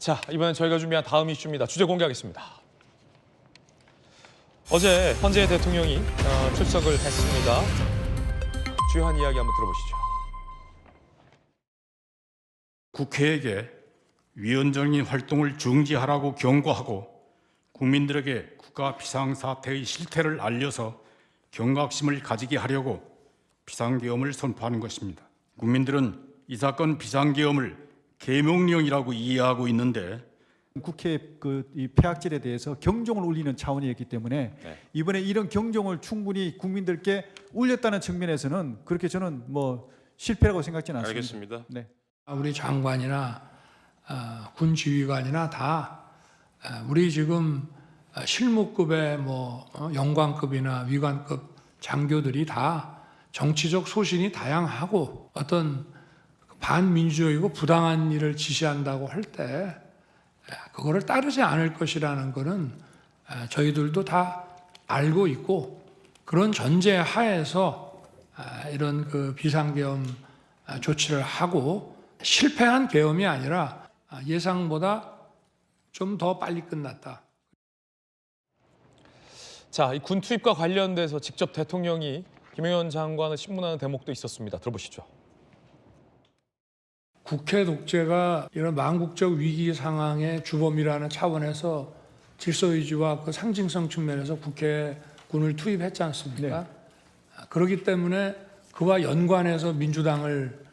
자, 이번엔 저희가 준비한 다음 이슈입니다. 주제 공개하겠습니다. 어제 헌재 대통령이 출석을 했습니다. 주요한 이야기 한번 들어보시죠. 국회에게 위헌적인 활동을 중지하라고 경고하고 국민들에게 국가 비상사태의 실태를 알려서 경각심을 가지게 하려고 비상계엄을 선포하는 것입니다. 국민들은 이 사건 비상계엄을 계명령이라고 이해하고 있는데 국회 이 폐악질에 대해서 경종을 울리는 차원이었기 때문에 이번에 이런 경종을 충분히 국민들께 울렸다는 측면에서는 그렇게 저는 실패라고 생각지는 않습니다. 알겠습니다. 네. 우리 장관이나 군 지휘관이나 다 우리 지금 실무급의 영관급이나 위관급 장교들이 다 정치적 소신이 다양하고 어떤 반민주적이고 부당한 일을 지시한다고 할 때 그거를 따르지 않을 것이라는 것은 저희들도 다 알고 있고 그런 전제 하에서 이런 비상계엄 조치를 하고 실패한 계엄이 아니라 예상보다 좀 더 빨리 끝났다. 자, 이 군 투입과 관련돼서 직접 대통령이 김영현 장관을 신문하는 대목도 있었습니다. 들어보시죠. 국회 독재가 이런 망국적 위기 상황의 주범이라는 차원에서 질서유지와 그 상징성 측면에서 국회에 군을 투입했지 않습니까? 그렇기 때문에 그와 연관해서 민주당을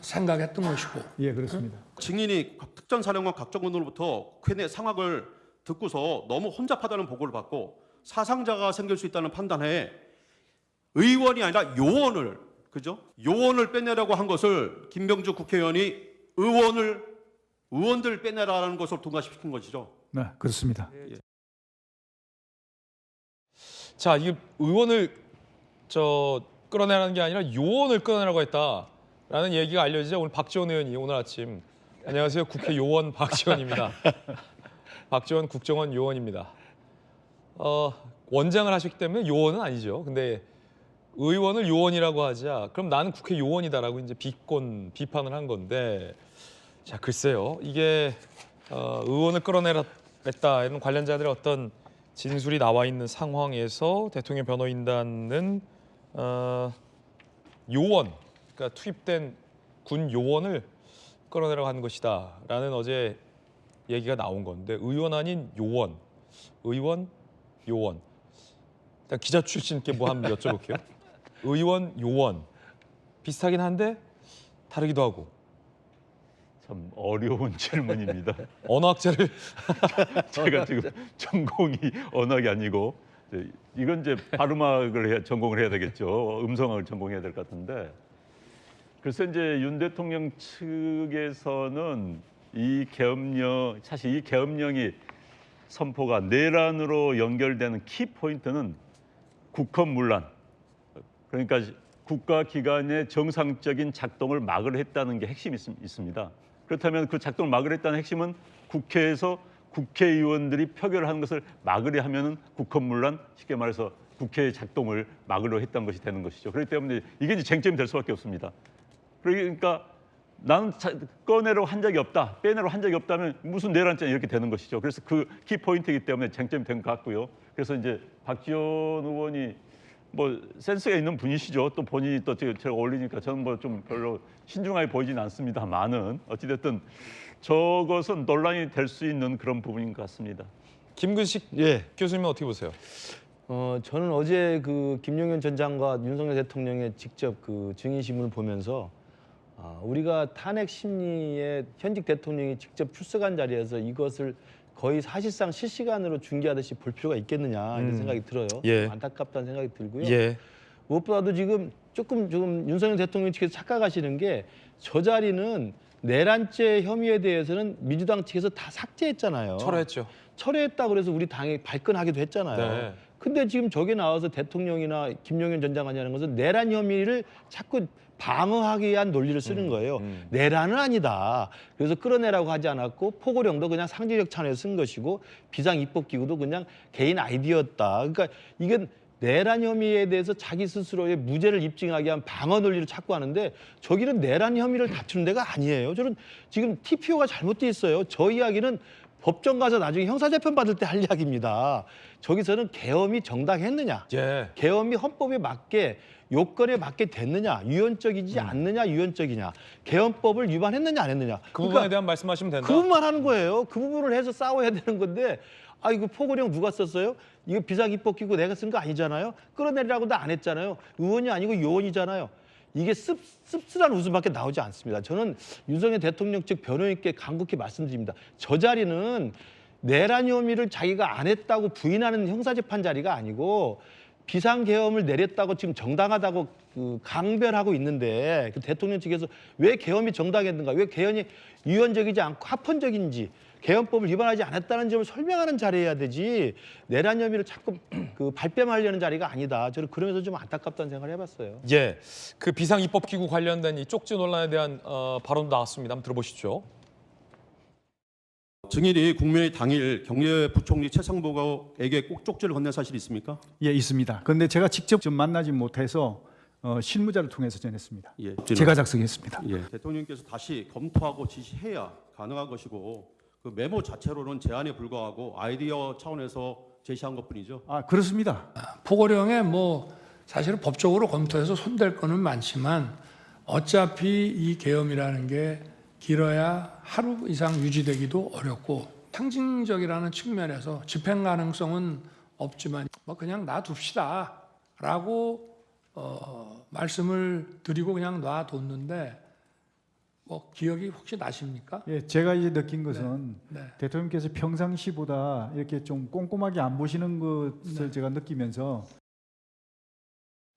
생각했던 것이고. 예, 그렇습니다. 증인이 특전사령관 각정군으로부터 괜히 상황을 듣고서 너무 혼잡하다는 보고를 받고 사상자가 생길 수 있다는 판단에 의원이 아니라 요원을, 그죠? 요원을 빼내라고 한 것을 김병주 국회의원이 의원들 빼내라는 것을 통과시킨 것이죠. 네, 그렇습니다. 자, 이 의원을 끌어내라는 게 아니라 요원을 끌어내라고 했다라는 얘기가 알려지자 오늘 박지원 의원이 오늘 아침 안녕하세요, 국회 요원 박지원입니다. 박지원 국정원 요원입니다. 원장을 하셨기 때문에 요원은 아니죠. 근데 의원을 요원이라고 하자 그럼 나는 국회 요원이다라고 이제 비판을 한 건데, 자, 글쎄요, 이게 의원을 끌어내렸다 이런 관련자들의 어떤 진술이 나와 있는 상황에서 대통령 변호인단은 요원, 그러니까 투입된 군 요원을 끌어내라고 하는 것이다라는 어제 얘기가 나온 건데, 의원 아닌 요원, 의원, 요원. 일단 기자 출신께 한번 여쭤볼게요. 의원, 요원 비슷하긴 한데 다르기도 하고. 참 어려운 질문입니다. 언어학자를 제가 지금 전공이 언어학이 아니고 이건 이제 발음학을 전공을 해야 되겠죠. 음성학을 전공해야 될 것 같은데, 그래서 이제 윤 대통령 측에서는 사실 이 계엄령이 선포가 내란으로 연결되는 키 포인트는 국헌문란, 그러니까 국가기관의 정상적인 작동을 막으려 했다는 게 핵심이 있습니다. 그렇다면 그 작동을 막으려 했다는 핵심은 국회에서 국회의원들이 표결하는 것을 막으려 하면은 국헌문란, 쉽게 말해서 국회의 작동을 막으려 했던 것이 되는 것이죠. 그렇기 때문에 이게 이제 쟁점이 될 수밖에 없습니다. 그러니까 나는 꺼내려고 한 적이 없다, 빼내려고 한 적이 없다면 무슨 내란죄 이렇게 되는 것이죠. 그래서 그 키포인트이기 때문에 쟁점이 된 것 같고요. 그래서 이제 박지원 의원이 센스가 있는 분이시죠. 또 본인이 또 제가 올리니까 저는 좀 별로 신중하게 보이진 않습니다만은 어찌됐든 저것은 논란이 될 수 있는 그런 부분인 것 같습니다. 김근식 교수님은 어떻게 보세요? 저는 어제 김용현 전 장관, 윤석열 대통령의 직접 증인 신문을 보면서 우리가 탄핵 심리에 현직 대통령이 직접 출석한 자리에서 이것을 거의 사실상 실시간으로 중계하듯이 볼 필요가 있겠느냐 이런 생각이 들어요. 예. 안타깝다는 생각이 들고요. 예. 무엇보다도 지금 조금 윤석열 대통령 측에서 착각하시는 게 저 자리는 내란죄 혐의에 대해서는 민주당 측에서 다 삭제했잖아요. 철회했죠. 철회했다 그래서 우리 당이 발끈하기도 했잖아요. 네. 근데 지금 저게 나와서 대통령이나 김용현 전 장관이 하는 것은 내란 혐의를 자꾸 방어하기 위한 논리를 쓰는 거예요. 내란은 아니다. 그래서 끌어내라고 하지 않았고 포고령도 그냥 상징적 차원에서 쓴 것이고 비상입법기구도 그냥 개인 아이디어였다. 그러니까 이건 내란 혐의에 대해서 자기 스스로의 무죄를 입증하기 위한 방어 논리를 찾고 하는데 저기는 내란 혐의를 다투는 데가 아니에요. 저는 지금 TPO가 잘못돼 있어요. 저 이야기는 법정 가서 나중에 형사재판 받을 때 할 이야기입니다. 저기서는 계엄이 정당했느냐, 예. 계엄이 헌법에 맞게 요건에 맞게 됐느냐, 유연적이지 않느냐, 유연적이냐, 계엄법을 위반했느냐 안 했느냐. 그 부분에 대한 말씀하시면 된다. 그 부분만 하는 거예요. 그 부분을 해서 싸워야 되는 건데, 아 이거 포고령 누가 썼어요? 이거 비상입법기구 내가 쓴 거 아니잖아요. 끌어내리라고도 안 했잖아요. 의원이 아니고 요원이잖아요. 이게 씁쓸한 웃음밖에 나오지 않습니다. 저는 윤석열 대통령 측 변호인께 간곡히 말씀드립니다. 저 자리는 내란 혐의를 자기가 안 했다고 부인하는 형사재판 자리가 아니고 비상계엄을 내렸다고 지금 정당하다고 강변하고 있는데 그 대통령 측에서 왜 계엄이 정당했는가, 왜 계엄이 유연적이지 않고 합헌적인지, 계엄법을 위반하지 않았다는 점을 설명하는 자리여야 되지 내란 혐의를 자꾸 발뺌하려는 자리가 아니다. 저는 그러면서 좀 안타깝다는 생각을 해봤어요. 예, 그 비상입법기구 관련된 이 쪽지 논란에 대한 발언도 나왔습니다. 한번 들어보시죠. 증인이 국민의 당일 경제부총리 최상목에게 꼭 쪽지를 건넨 사실이 있습니까? 예, 있습니다. 그런데 제가 직접 좀 만나지 못해서 실무자를 통해서 전했습니다. 예. 제가 작성했습니다. 예. 대통령께서 다시 검토하고 지시해야 가능한 것이고 그 메모 자체로는 제안에 불과하고 아이디어 차원에서 제시한 것뿐이죠. 아, 그렇습니다. 포고령에 뭐 사실은 법적으로 검토해서 손댈 거는 많지만 어차피 이 계엄이라는 게 길어야 하루 이상 유지되기도 어렵고 상징적이라는 측면에서 집행 가능성은 없지만 뭐 그냥 놔둡시다라고 말씀을 드리고 그냥 놔뒀는데 뭐 기억이 혹시 나십니까? 예, 제가 이제 느낀 것은 네. 대통령께서 평상시보다 이렇게 좀 꼼꼼하게 안 보시는 것을 제가 느끼면서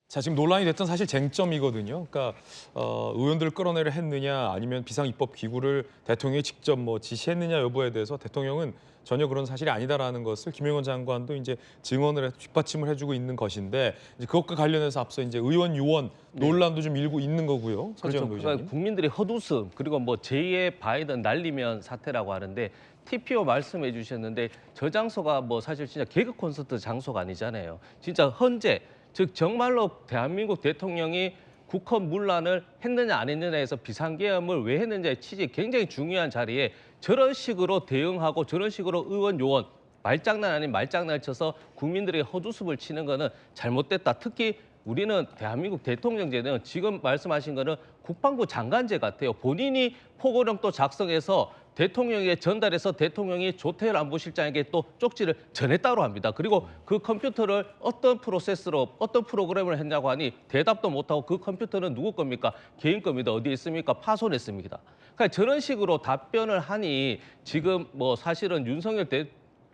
자, 지금 논란이 됐던 사실 쟁점이거든요. 그러니까 의원들을 끌어내려 했느냐 아니면 비상입법기구를 대통령이 직접 뭐 지시했느냐 여부에 대해서 대통령은 전혀 그런 사실이 아니다라는 것을 김영원 장관도 이제 증언을 해서 뒷받침을 해주고 있는 것인데 이제 그것과 관련해서 앞서 이제 의원 요원 논란도 좀 일고 있는 거고요. 서지현 그렇죠. 의장님. 그러니까 국민들의 헛웃음 그리고 뭐 제2의 바이든 날리면 사태라고 하는데 TPO 말씀해 주셨는데 저 장소가 뭐 사실 진짜 개그 콘서트 장소가 아니잖아요. 진짜 헌재 즉 정말로 대한민국 대통령이 국헌 문란을 했느냐 안 했느냐에서 비상계엄을 왜 했느냐의 취지 굉장히 중요한 자리에 저런 식으로 대응하고 저런 식으로 의원 요원 말장난 아닌 말장난을 쳐서 국민들에게 헛웃음을 치는 거는 잘못됐다. 특히 우리는 대한민국 대통령제는 지금 말씀하신 거는 국방부 장관제 같아요. 본인이 포고령도 작성해서 대통령에게 전달해서 대통령이 조태열 안보실장에게 또 쪽지를 전했다고 합니다. 그리고 그 컴퓨터를 어떤 프로세스로 어떤 프로그램을 했냐고 하니 대답도 못하고 그 컴퓨터는 누구 겁니까? 개인 겁니다. 어디에 있습니까? 파손했습니다. 그러니까 저런 식으로 답변을 하니 지금 뭐 사실은 윤석열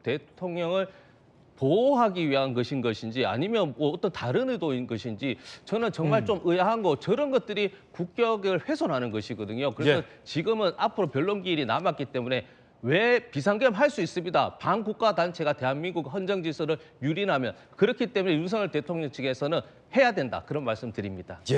대통령을 보호하기 위한 것인지 아니면 뭐 어떤 다른 의도인 것인지 저는 정말 좀 의아한 거 저런 것들이 국격을 훼손하는 것이거든요. 그래서 예. 지금은 앞으로 변론기일이 남았기 때문에 왜 비상계엄 할 수 있습니다. 반국가 단체가 대한민국 헌정 질서를 유린하면 그렇기 때문에 윤석열 대통령 측에서는 해야 된다. 그런 말씀 드립니다.